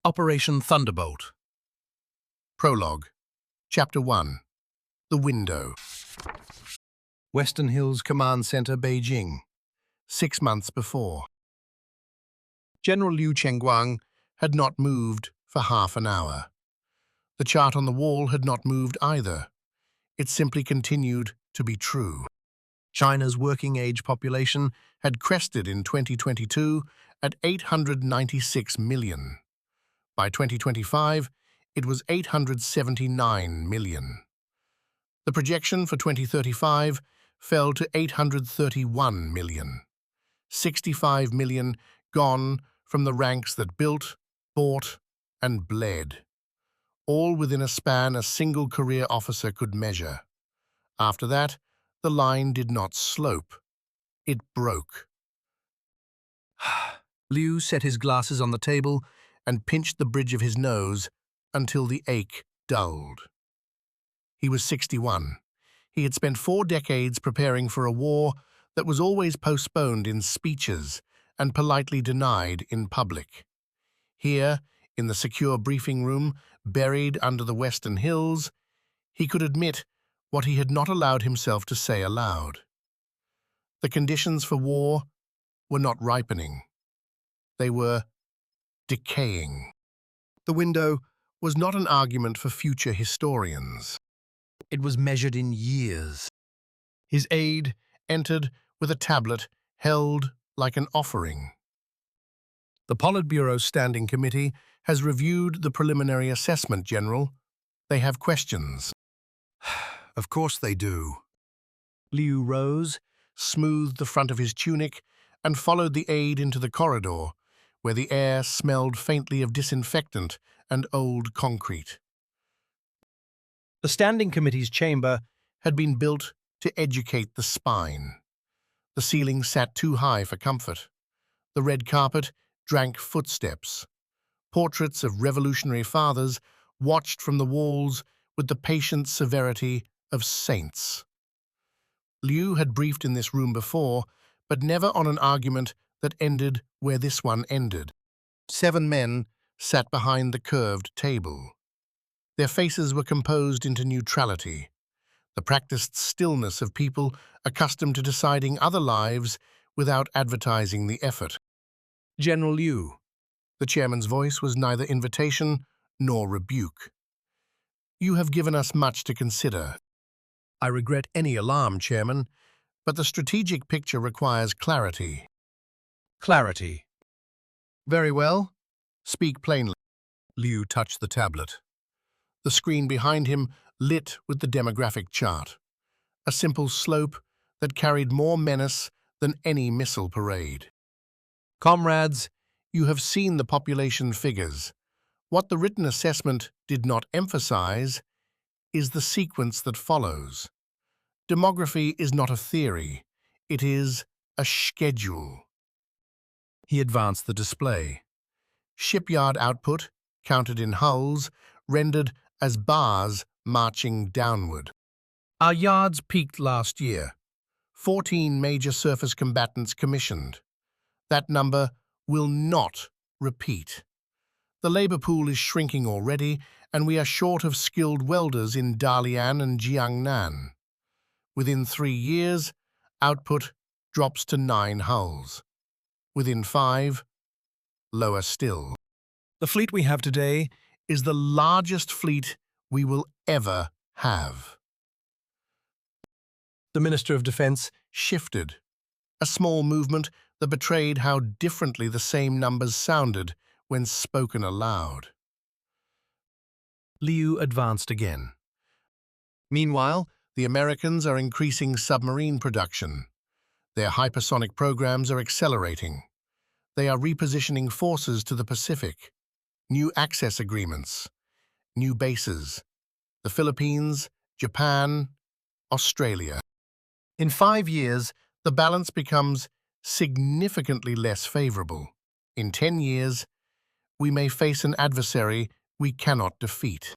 Operation Thunderbolt. Prologue. Chapter 1. The Window. Western Hills Command Center, Beijing. 6 months before. General Liu Chenguang had not moved for half an hour. The chart on the wall had not moved either. It simply continued to be true. China's working-age population had crested in 2022 at 896 million. By 2025, it was 879 million. The projection for 2035 fell to 831 million. 65 million gone from the ranks that built, bought, and bled. All within a span a single career officer could measure. After that, the line did not slope. It broke. Liu set his glasses on the table and pinched the bridge of his nose until the ache dulled. He was 61. He had spent 4 decades preparing for a war that was always postponed in speeches and politely denied in public. Here, in the secure briefing room, buried under the Western Hills, he could admit what he had not allowed himself to say aloud. The conditions for war were not ripening. They were decaying. The window was not an argument for future historians. It was measured in years. His aide entered with a tablet held like an offering. The Politburo Standing Committee has reviewed the preliminary assessment, General. They have questions. Of course they do. Liu rose, smoothed the front of his tunic, and followed the aide into the corridor, where the air smelled faintly of disinfectant and old concrete. The Standing Committee's chamber had been built to educate the spine. The ceiling sat too high for comfort. The red carpet drank footsteps. Portraits of revolutionary fathers watched from the walls with the patient severity of saints. Liu had briefed in this room before, but never on an argument that ended where this one ended. 7 men sat behind the curved table. Their faces were composed into neutrality, the practiced stillness of people accustomed to deciding other lives without advertising the effort. General Liu. The chairman's voice was neither invitation nor rebuke. You have given us much to consider. I regret any alarm, Chairman, but the strategic picture requires clarity. Clarity. Very well. Speak plainly. Liu touched the tablet. The screen behind him lit with the demographic chart, a simple slope that carried more menace than any missile parade. Comrades, you have seen the population figures. What the written assessment did not emphasize is the sequence that follows. Demography is not a theory. It is a schedule. He advanced the display. Shipyard output, counted in hulls, rendered as bars marching downward. Our yards peaked last year. 14 major surface combatants commissioned. That number will not repeat. The labor pool is shrinking already, and we are short of skilled welders in Dalian and Jiangnan. Within 3 years, output drops to 9 hulls. Within 5, lower still. The fleet we have today is the largest fleet we will ever have. The Minister of Defense shifted, a small movement that betrayed how differently the same numbers sounded when spoken aloud. Liu advanced again. Meanwhile, the Americans are increasing submarine production. Their hypersonic programs are accelerating. They are repositioning forces to the Pacific. New access agreements. New bases. The Philippines, Japan, Australia. In 5 years, the balance becomes significantly less favorable. In 10 years, we may face an adversary we cannot defeat.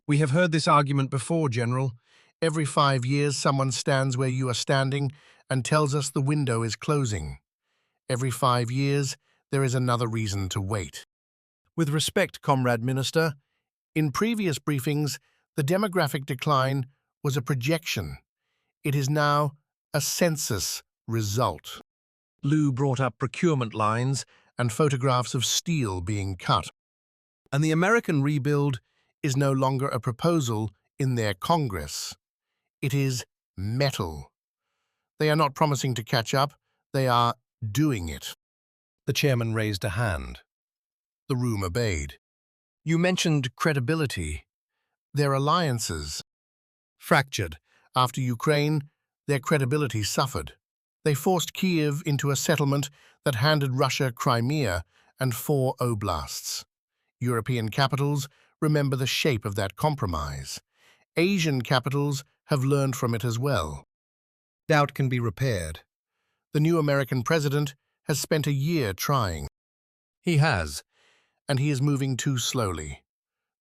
We have heard this argument before, General. Every 5 years, someone stands where you are standing and tells us the window is closing. Every 5 years, there is another reason to wait. With respect, Comrade Minister, in previous briefings, the demographic decline was a projection. It is now a census result. Liu brought up procurement lines and photographs of steel being cut. And the American rebuild is no longer a proposal in their Congress. It is metal. They are not promising to catch up, they are doing it. The chairman raised a hand. The room obeyed. You mentioned credibility. Their alliances fractured. After Ukraine, their credibility suffered. They forced Kiev into a settlement that handed Russia Crimea and 4 oblasts. European capitals remember the shape of that compromise. Asian capitals have learned from it as well. Doubt can be repaired. The new American president has spent a year trying. He has, and he is moving too slowly.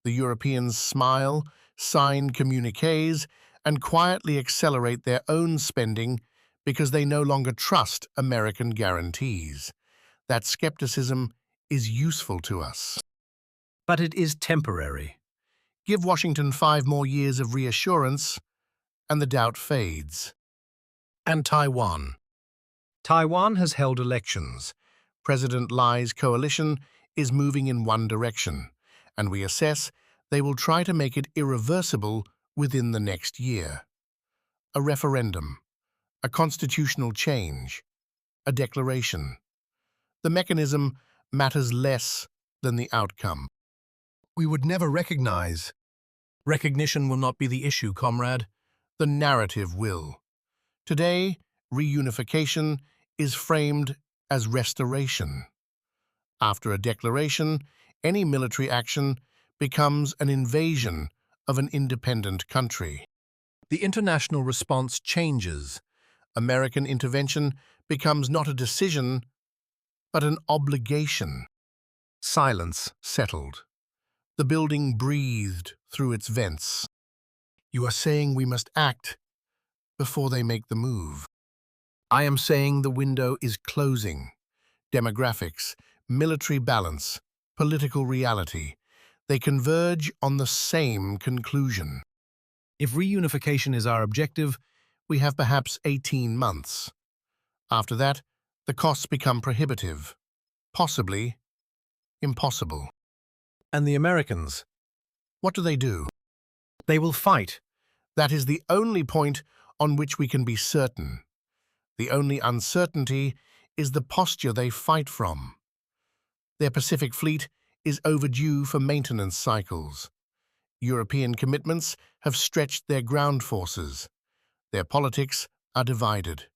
The Europeans smile, sign communiques, and quietly accelerate their own spending because they no longer trust American guarantees. That skepticism is useful to us. But it is temporary. Give Washington 5 more years of reassurance, and the doubt fades. And Taiwan. Taiwan has held elections. President Li's coalition is moving in one direction, and we assess they will try to make it irreversible within the next year. A referendum, a constitutional change, a declaration. The mechanism matters less than the outcome. We would never recognize. Recognition will not be the issue, comrade. The narrative will. Today, reunification is framed as restoration. After a declaration, any military action becomes an invasion of an independent country. The international response changes. American intervention becomes not a decision, but an obligation. Silence settled. The building breathed through its vents. You are saying we must act before they make the move. I am saying the window is closing. Demographics, military balance, political reality, they converge on the same conclusion. If reunification is our objective, we have perhaps 18 months. After that, the costs become prohibitive, possibly impossible. And the Americans, what do? They will fight. That is the only point on which we can be certain. The only uncertainty is the posture they fight from. Their Pacific Fleet is overdue for maintenance cycles. European commitments have stretched their ground forces. Their politics are divided.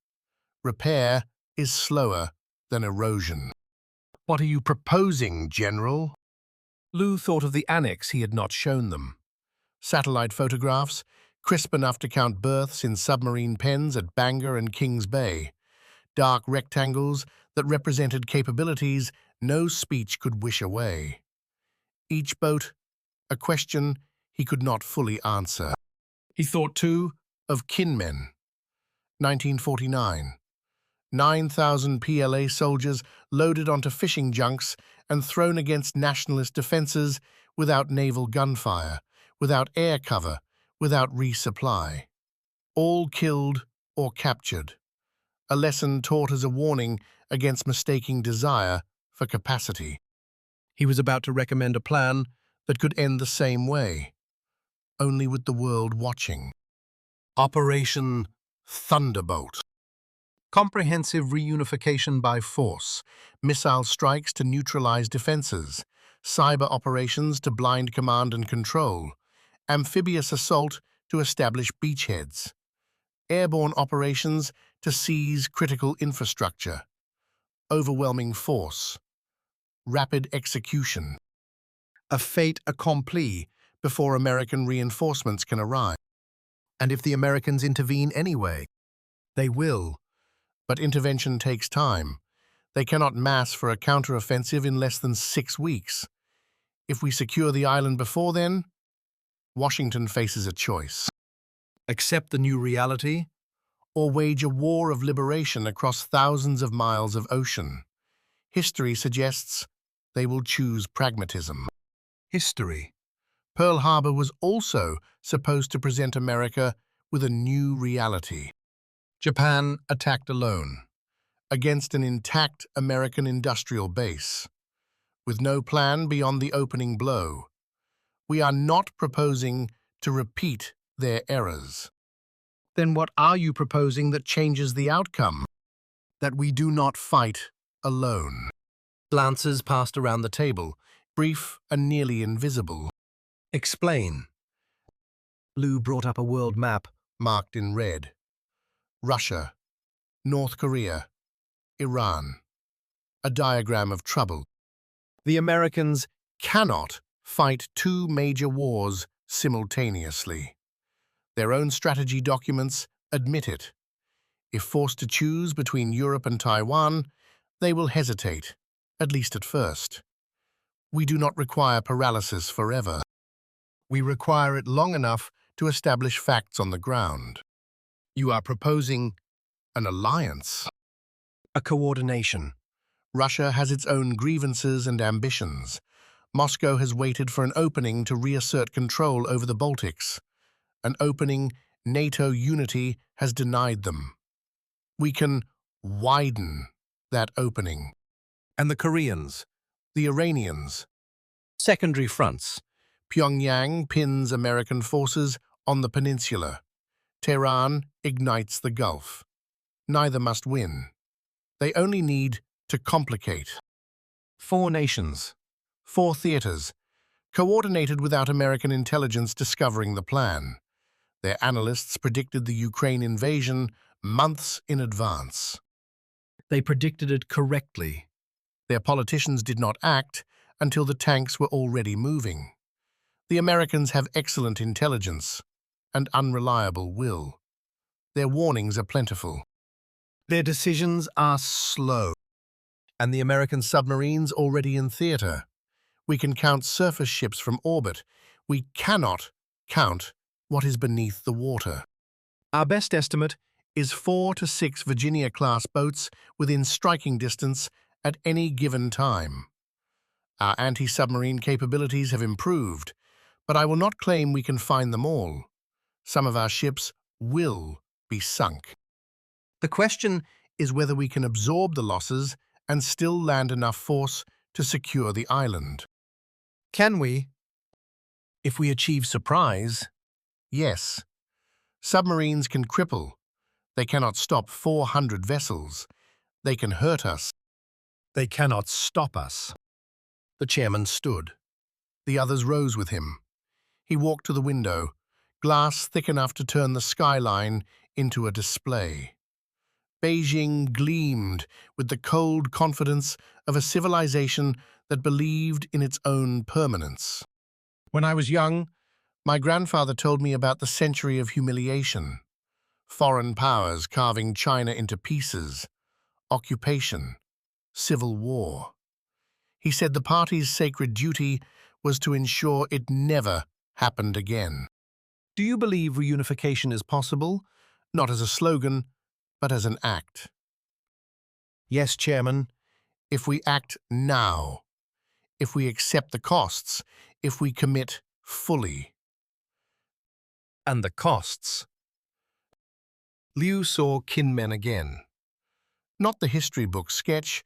Repair is slower than erosion. What are you proposing, General? Liu thought of the annex he had not shown them. Satellite photographs, crisp enough to count berths in submarine pens at Bangor and Kings Bay. Dark rectangles that represented capabilities no speech could wish away. Each boat, a question he could not fully answer. He thought, too, of Kinmen. 1949. 9,000 PLA soldiers loaded onto fishing junks and thrown against nationalist defenses without naval gunfire, without air cover, without resupply. All killed or captured. A lesson taught as a warning against mistaking desire for capacity. He was about to recommend a plan that could end the same way, only with the world watching. Operation Thunderbolt. Comprehensive reunification by force, missile strikes to neutralize defenses, cyber operations to blind command and control, amphibious assault to establish beachheads, airborne operations to seize critical infrastructure, overwhelming force, rapid execution. A fait accompli before American reinforcements can arrive. And if the Americans intervene anyway, they will. But intervention takes time. They cannot mass for a counteroffensive in less than 6 weeks. If we secure the island before then, Washington faces a choice. Accept the new reality, or wage a war of liberation across thousands of miles of ocean. History suggests They will choose pragmatism. History. Pearl Harbor was also supposed to present America with a new reality. Japan attacked alone, against an intact American industrial base, with no plan beyond the opening blow. We are not proposing to repeat their errors. Then what are you proposing that changes the outcome? That we do not fight alone. Glances passed around the table, brief and nearly invisible. Explain. Liu brought up a world map. Marked in red. Russia, North Korea, Iran. A diagram of trouble. The Americans cannot fight two major wars simultaneously. Their own strategy documents admit it. If forced to choose between Europe and Taiwan, they will hesitate, at least at first. We do not require paralysis forever. We require it long enough to establish facts on the ground. You are proposing an alliance. A coordination. Russia has its own grievances and ambitions. Moscow has waited for an opening to reassert control over the Baltics. An opening NATO unity has denied them. We can widen that opening. And the Koreans. The Iranians. Secondary fronts. Pyongyang pins American forces on the peninsula. Tehran ignites the Gulf. Neither must win. They only need to complicate. 4 nations. 4 theaters, coordinated without American intelligence discovering the plan. Their analysts predicted the Ukraine invasion months in advance. They predicted it correctly. Their politicians did not act until the tanks were already moving. The Americans have excellent intelligence and unreliable will. Their warnings are plentiful. Their decisions are slow. And the American submarines already in theater. We can count surface ships from orbit. We cannot count what is beneath the water. Our best estimate Is 4 to 6 Virginia-class boats within striking distance at any given time. Our anti-submarine capabilities have improved, but I will not claim we can find them all. Some of our ships will be sunk. The question is whether we can absorb the losses and still land enough force to secure the island. Can we? If we achieve surprise, yes. Submarines can cripple. They cannot stop 400 vessels. They can hurt us. They cannot stop us. The chairman stood. The others rose with him. He walked to the window, glass thick enough to turn the skyline into a display. Beijing gleamed with the cold confidence of a civilization that believed in its own permanence. When I was young, my grandfather told me about the century of humiliation, foreign powers carving China into pieces, occupation, civil war. He said the party's sacred duty was to ensure it never happened again. Do you believe reunification is possible? Not as a slogan, but as an act. Yes, Chairman. If we act now, if we accept the costs, if we commit fully. And the costs. Liu saw kinmen again. Not the history book sketch,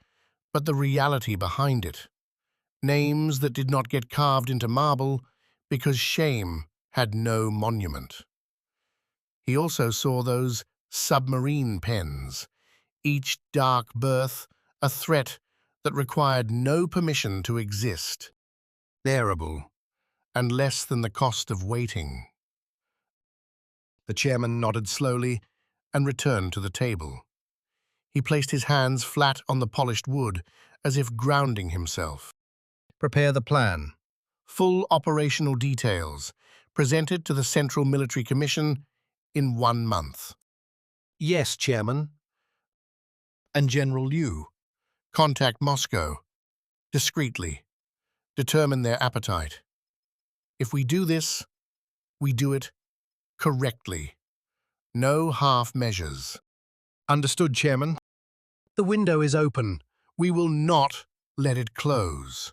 but the reality behind it. Names that did not get carved into marble because shame had no monument. He also saw those submarine pens, each dark berth a threat that required no permission to exist. Bearable, and less than the cost of waiting. The chairman nodded slowly and returned to the table. He placed his hands flat on the polished wood, as if grounding himself. Prepare the plan. Full operational details, presented to the Central Military Commission in 1 month. Yes, Chairman. And General Liu, contact Moscow, discreetly, determine their appetite. If we do this, we do it correctly. No half measures. Understood, Chairman. The window is open. We will not let it close.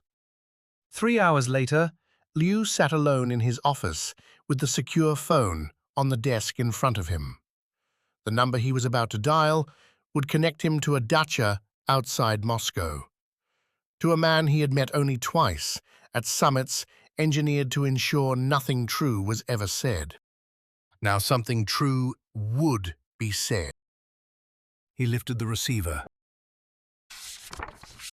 3 hours later, Liu sat alone in his office with the secure phone on the desk in front of him. The number he was about to dial would connect him to a dacha outside Moscow, to a man he had met only twice at summits engineered to ensure nothing true was ever said. Now something true would be said. he lifted the receiver.